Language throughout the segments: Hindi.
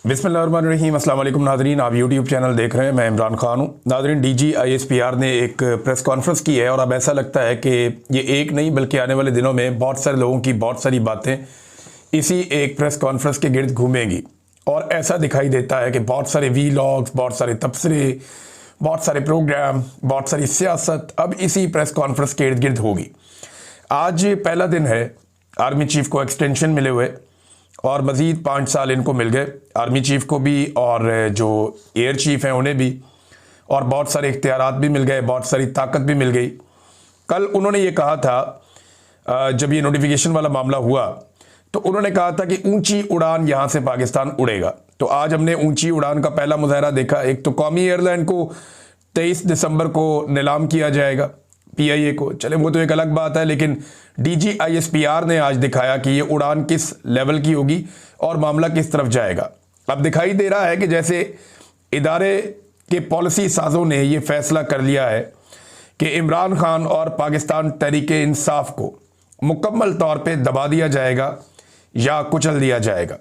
बिस्मिल्लाहिर्रहमानिर्रहीम। अस्सलाम वालेकुम नाज़रीन, आप यूट्यूब चैनल देख रहे हैं। मैं इमरान खान हूँ। नाज़रीन, डीजी आईएसपीआर ने एक प्रेस कॉन्फ्रेंस की है और अब ऐसा लगता है कि ये एक नहीं बल्कि आने वाले दिनों में बहुत सारे लोगों की बहुत सारी बातें इसी एक प्रेस कॉन्फ्रेंस के गिर्द घूमेंगी। और ऐसा दिखाई देता है कि बहुत सारे वीलॉग्स, बहुत सारे तबसरे, बहुत सारे प्रोग्राम, बहुत सारी सियासत अब इसी प्रेस कॉन्फ्रेंस के इर्द गिर्द होगी। आज पहला दिन है, आर्मी चीफ को एक्सटेंशन मिले हुए और मज़ीद 5 साल इनको मिल गए, आर्मी चीफ को भी और जो एयर चीफ हैं उन्हें भी, और बहुत सारे इख्तियारात भी मिल गए, बहुत सारी ताकत भी मिल गई। कल उन्होंने ये कहा था, जब ये नोटिफिकेशन वाला मामला हुआ तो उन्होंने कहा था कि ऊंची उड़ान यहाँ से पाकिस्तान उड़ेगा। तो आज हमने ऊंची उड़ान का पहला मुजाहरा देखा। एक तो कौमी एयरलाइन को 23 दिसंबर को नीलाम किया जाएगा पीआईए को, चले वो तो एक अलग बात है, लेकिन डीजी आईएसपीआर ने आज दिखाया कि ये उड़ान किस लेवल की होगी और मामला किस तरफ जाएगा। अब दिखाई दे रहा है कि जैसे इदारे के पॉलिसी साजों ने ये फैसला कर लिया है कि इमरान खान और पाकिस्तान तहरीके इंसाफ को मुकम्मल तौर पे दबा दिया जाएगा या कुचल दिया जाएगा।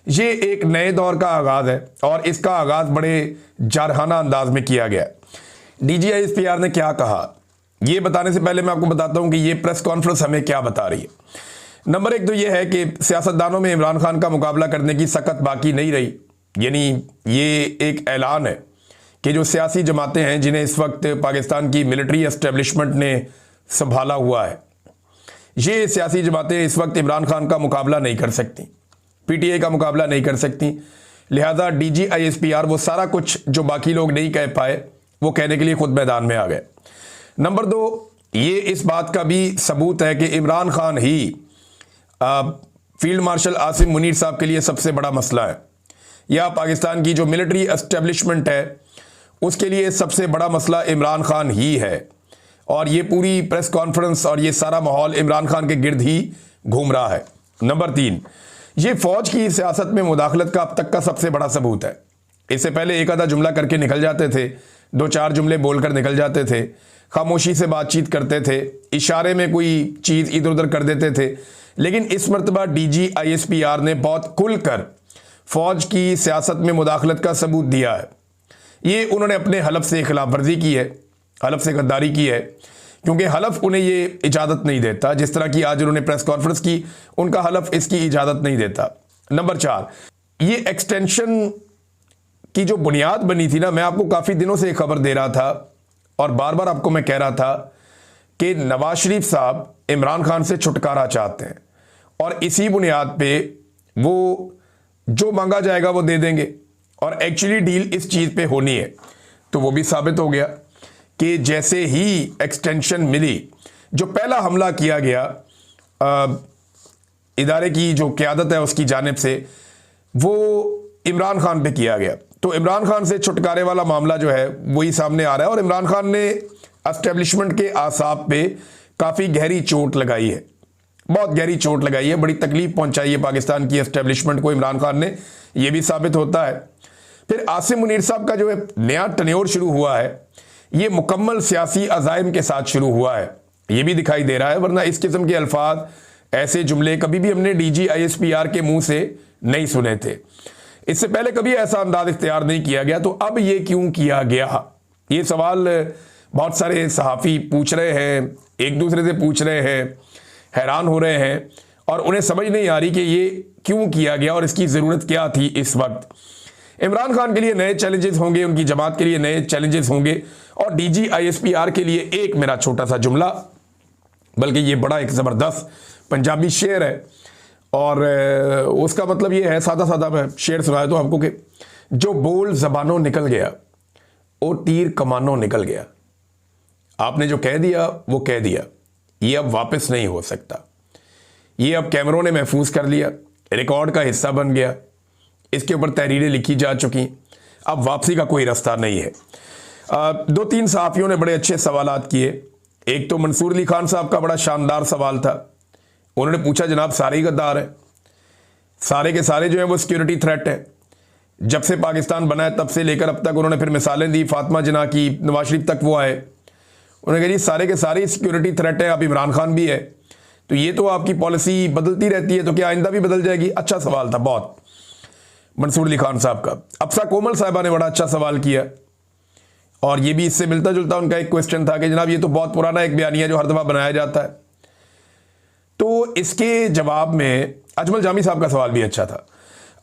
ये एक नए दौर का आगाज़ है और इसका आगाज़ बड़े जारहाना अंदाज में किया गया। डीजी आईएसपीआर ने क्या कहा, ये बताने से पहले मैं आपको बताता हूं कि ये प्रेस कॉन्फ्रेंस हमें क्या बता रही है। नंबर एक तो ये है कि सियासतदानों में इमरान खान का मुकाबला करने की सकत बाकी नहीं रही। यानी ये एक ऐलान है कि जो सियासी जमातें हैं जिन्हें इस वक्त पाकिस्तान की मिलिट्री एस्टेब्लिशमेंट ने संभाला हुआ है, ये सियासी जमातें इस वक्त इमरान खान का मुकाबला नहीं कर सकती, पीटीआई का मुकाबला नहीं कर सकती। लिहाजा डीजी आईएसपीआर वो सारा कुछ जो बाकी लोग नहीं कह पाए वो कहने के लिए खुद मैदान में आ गए। नंबर 2, ये इस बात का भी सबूत है कि इमरान खान ही फील्ड मार्शल आसिम मुनीर साहब के लिए सबसे बड़ा मसला है, या पाकिस्तान की जो मिलिट्री एस्टेब्लिशमेंट है उसके लिए सबसे बड़ा मसला इमरान खान ही है। और ये पूरी प्रेस कॉन्फ्रेंस और ये सारा माहौल इमरान खान के गिर्द ही घूम रहा है। नंबर 3, ये फौज की सियासत में मुदाखलत का अब तक का सबसे बड़ा सबूत है। इससे पहले एक आधा जुमला करके निकल जाते थे, 2-4 जुमले बोलकर निकल जाते थे, खामोशी से बातचीत करते थे, इशारे में कोई चीज़ इधर उधर कर देते थे। लेकिन इस मरतबा डीजी आईएसपीआर ने बहुत खुलकर फौज की सियासत में मुदाखलत का सबूत दिया है। ये उन्होंने अपने हलफ से खिलाफ वर्जी की है, हलफ से गद्दारी की है, क्योंकि हलफ उन्हें ये इजाज़त नहीं देता। जिस तरह की आज उन्होंने प्रेस कॉन्फ्रेंस की, उनका हलफ इसकी इजाज़त नहीं देता। नंबर 4, ये एक्सटेंशन की जो बुनियाद बनी थी ना, मैं आपको काफ़ी दिनों से खबर दे रहा था और बार बार आपको मैं कह रहा था कि नवाज शरीफ साहब इमरान खान से छुटकारा चाहते हैं और इसी बुनियाद पे वो जो मांगा जाएगा वो दे देंगे और एक्चुअली डील इस चीज़ पे होनी है। तो वो भी साबित हो गया कि जैसे ही एक्सटेंशन मिली, जो पहला हमला किया गया इदारे की जो क़यादत है उसकी जानिब से, वो इमरान खान पे किया गया। तो इमरान खान से छुटकारे वाला मामला जो है वही सामने आ रहा है और इमरान खान ने एस्टेब्लिशमेंट के आसाब पे काफ़ी गहरी चोट लगाई है, बहुत गहरी चोट लगाई है, बड़ी तकलीफ पहुंचाई है पाकिस्तान की एस्टेब्लिशमेंट को इमरान खान ने, ये भी साबित होता है। फिर आसिम मुनीर साहब का जो है नया टन्योर शुरू हुआ है, ये मुकम्मल सियासी अज़ाइम के साथ शुरू हुआ है, ये भी दिखाई दे रहा है। वरना इस किस्म के अल्फाज, ऐसे जुमले कभी भी हमने डीजी आईएसपीआर के मुंह से नहीं सुने थे। इससे पहले कभी ऐसा अंदाज इख्तियार नहीं किया गया। तो अब ये क्यों किया गया, ये सवाल बहुत सारे सहाफ़ी पूछ रहे हैं, एक दूसरे से पूछ रहे हैं, हैरान हो रहे हैं और उन्हें समझ नहीं आ रही कि ये क्यों किया गया और इसकी ज़रूरत क्या थी इस वक्त। इमरान खान के लिए नए चैलेंजेस होंगे, उनकी जमात के लिए नए चैलेंजेस होंगे और डीजी आईएसपीआर के लिए एक मेरा छोटा सा जुमला, बल्कि ये बड़ा एक ज़बरदस्त पंजाबी शेर है और उसका मतलब ये है, सादा सादा मैं शेर सुनाया तो आपको, कि जो बोल ज़बानों निकल गया वो तीर कमानों निकल गया। आपने जो कह दिया वो कह दिया, ये अब वापस नहीं हो सकता। ये अब कैमरों ने महफूज कर लिया, रिकॉर्ड का हिस्सा बन गया, इसके ऊपर तहरीरें लिखी जा चुकी, अब वापसी का कोई रास्ता नहीं है। 2-3 सहाफ़ियों ने बड़े अच्छे सवालात किए। एक तो मंसूर अली खान साहब का बड़ा शानदार सवाल था। उन्होंने पूछा, जनाब सारे ही गद्दार हैं, सारे के सारे जो हैं वो सिक्योरिटी थ्रेट है। जब से पाकिस्तान बना है तब से लेकर अब तक उन्होंने फिर मिसालें दी, फातिमा जिन्ना की, नवाज शरीफ तक वो आए, उन्होंने कहा जी सारे के सारे सिक्योरिटी थ्रेट है, अब इमरान खान भी है, तो ये तो आपकी पॉलिसी बदलती रहती है, तो क्या आइंदा भी बदल जाएगी? अच्छा सवाल था बहुत। मंसूर अली खान साहब का। अफसा कोमल साहिबा ने बड़ा अच्छा सवाल किया और ये भी इससे मिलता जुलता उनका एक क्वेश्चन था कि जनाब ये तो बहुत पुराना एक बयानिया जो हर दफ़ा बनाया जाता है। तो इसके जवाब में अजमल जामी साहब का सवाल भी अच्छा था।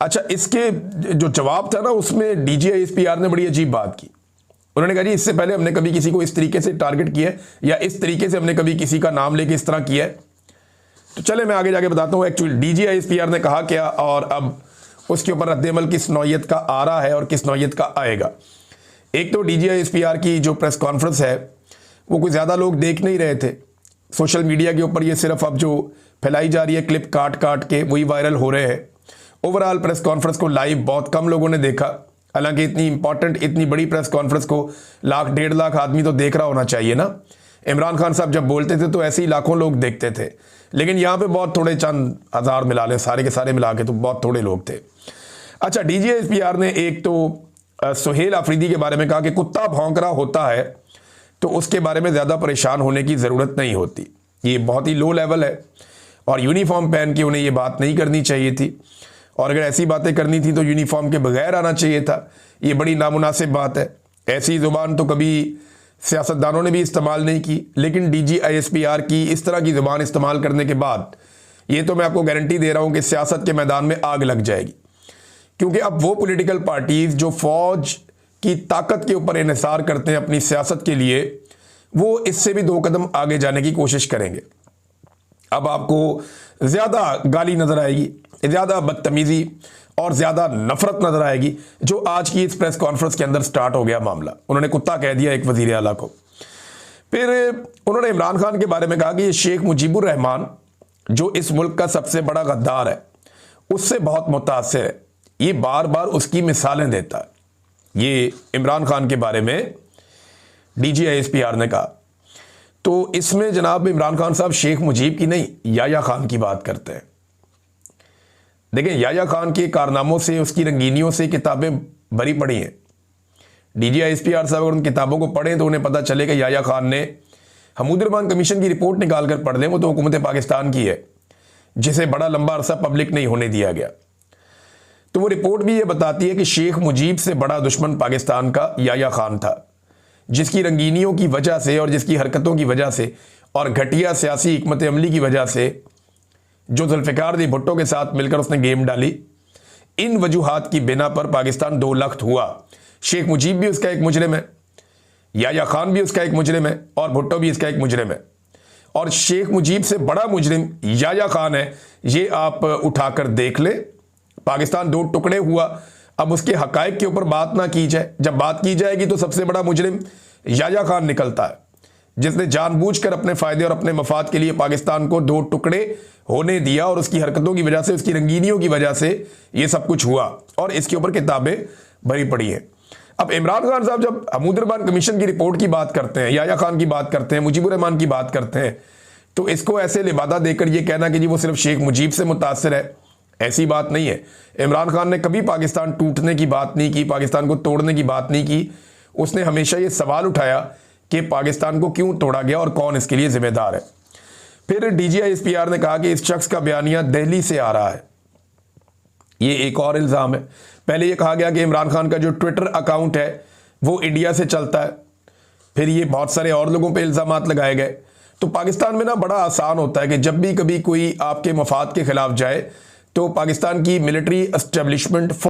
अच्छा, इसके जो जवाब था ना उसमें DGISPR ने बड़ी अजीब बात की। उन्होंने कहा जी इससे पहले हमने कभी किसी को इस तरीके से टारगेट किया है या इस तरीके से हमने कभी किसी का नाम लेके इस तरह किया है। तो चले मैं आगे जाके बताता हूँ एक्चुअली DGISPR ने कहा क्या और अब उसके ऊपर रद्द-ए-अमल किस नौयत का आ रहा है और किस नौयत का आएगा। एक तो DGISPR की जो प्रेस कॉन्फ्रेंस है वो कुछ ज़्यादा लोग देख नहीं रहे थे। सोशल मीडिया के ऊपर ये सिर्फ अब जो फैलाई जा रही है क्लिप काट काट के वही वायरल हो रहे हैं। ओवरऑल प्रेस कॉन्फ्रेंस को लाइव बहुत कम लोगों ने देखा। हालांकि इतनी इंपॉर्टेंट इतनी बड़ी प्रेस कॉन्फ्रेंस को 1 डेढ़ लाख आदमी तो देख रहा होना चाहिए ना। इमरान खान साहब जब बोलते थे तो ऐसे ही लाखों लोग देखते थे, लेकिन यहाँ पे बहुत थोड़े चंद हज़ार मिला ले, सारे के सारे मिला के तो बहुत थोड़े लोग थे। अच्छा, DGISPR ने एक तो सुहेल आफरीदी के बारे में कहा कि कुत्ता भौंक रहा होता है तो उसके बारे में ज़्यादा परेशान होने की ज़रूरत नहीं होती। ये बहुत ही लो लेवल है और यूनिफॉर्म पहन के उन्हें ये बात नहीं करनी चाहिए थी, और अगर ऐसी बातें करनी थी तो यूनिफॉर्म के बगैर आना चाहिए था। ये बड़ी नामुनासिब बात है। ऐसी ज़ुबान तो कभी सियासतदानों ने भी इस्तेमाल नहीं की, लेकिन DGISPR की इस तरह की ज़ुबान इस्तेमाल करने के बाद ये तो मैं आपको गारंटी दे रहा हूँ कि सियासत के मैदान में आग लग जाएगी। क्योंकि अब वो पॉलिटिकल पार्टीज़ जो फ़ौज की ताकत के ऊपर इन्हिसार करते हैं अपनी सियासत के लिए, वो इससे भी 2 कदम आगे जाने की कोशिश करेंगे। अब आपको ज़्यादा गाली नज़र आएगी, ज़्यादा बदतमीज़ी और ज़्यादा नफरत नज़र आएगी, जो आज की इस प्रेस कॉन्फ्रेंस के अंदर स्टार्ट हो गया मामला। उन्होंने कुत्ता कह दिया एक वज़ीर आला को। फिर उन्होंने इमरान खान के बारे में कहा कि ये शेख मुजीबुर रहमान जो इस मुल्क का सबसे बड़ा गद्दार है उससे बहुत मुतासिर है। ये बार बार उसकी मिसालें देता है। ये इमरान खान के बारे में DGISPR ने कहा। तो इसमें जनाब इमरान खान साहब शेख मुजीब की नहीं, याया खान की बात करते हैं। देखें, याया खान के कारनामों से, उसकी रंगीनियों से किताबें भरी पड़ी हैं। DGISPR साहब अगर उन किताबों को पढ़ें तो उन्हें पता चले कि याया खान ने हमूदुर-रहमान कमीशन की रिपोर्ट निकाल कर पढ़ लें, वो तो हुकूमत पाकिस्तान की है जिसे बड़ा लंबा अरसा पब्लिक नहीं होने दिया गया। तो वो रिपोर्ट भी ये बताती है कि शेख मुजीब से बड़ा दुश्मन पाकिस्तान का याया खान था, जिसकी रंगीनियों की वजह से और जिसकी हरकतों की वजह से और घटिया सियासी हिकमत अमली की वजह से जो जुल्फ़िकार अली भुट्टो के साथ मिलकर उसने गेम डाली, इन वजूहात की बिना पर पाकिस्तान 2 लख्त हुआ। शेख मुजीब भी उसका एक मुजरिम है, याया खान भी उसका एक मुजरिम है और भुट्टो भी इसका एक मुजरिम है। और शेख मुजीब से बड़ा मुजरिम याया खान है, ये आप उठाकर देख ले। पाकिस्तान 2 टुकड़े हुआ, अब उसके हकायक के ऊपर बात ना की जाए। जब बात की जाएगी तो सबसे बड़ा मुजरिम याया खान निकलता है, जिसने जानबूझकर अपने फ़ायदे और अपने मफाद के लिए पाकिस्तान को 2 टुकड़े होने दिया, और उसकी हरकतों की वजह से, उसकी रंगीनियों की वजह से ये सब कुछ हुआ, और इसके ऊपर किताबें भरी पड़ी हैं। अब इमरान खान साहब जब हमूदुर-रहमान कमीशन की रिपोर्ट की बात करते हैं, याया खान की बात करते हैं, मुजीबुर रहमान की बात करते हैं, तो इसको ऐसे लिबादा देकर ये कहना कि जी वो सिर्फ शेख मुजीब से मुतासिर है, ऐसी बात नहीं है। इमरान खान ने कभी पाकिस्तान टूटने की बात नहीं की, पाकिस्तान को तोड़ने की बात नहीं की। उसने हमेशा ये सवाल उठाया कि पाकिस्तान को क्यों तोड़ा गया और कौन इसके लिए जिम्मेदार है। फिर DGISPR ने कहा कि इस शख्स का बयानिया दिल्ली से आ रहा है। ये एक और इल्ज़ाम है। पहले ये कहा गया कि इमरान खान का जो ट्विटर अकाउंट है वो इंडिया से चलता है, फिर ये बहुत सारे और लोगों पे इल्ज़ामात लगाए गए। तो पाकिस्तान में ना बड़ा आसान होता है कि जब भी कभी कोई आपके मफाद के खिलाफ जाए तो पाकिस्तान की मिलिट्री एस्टेब्लिशमेंट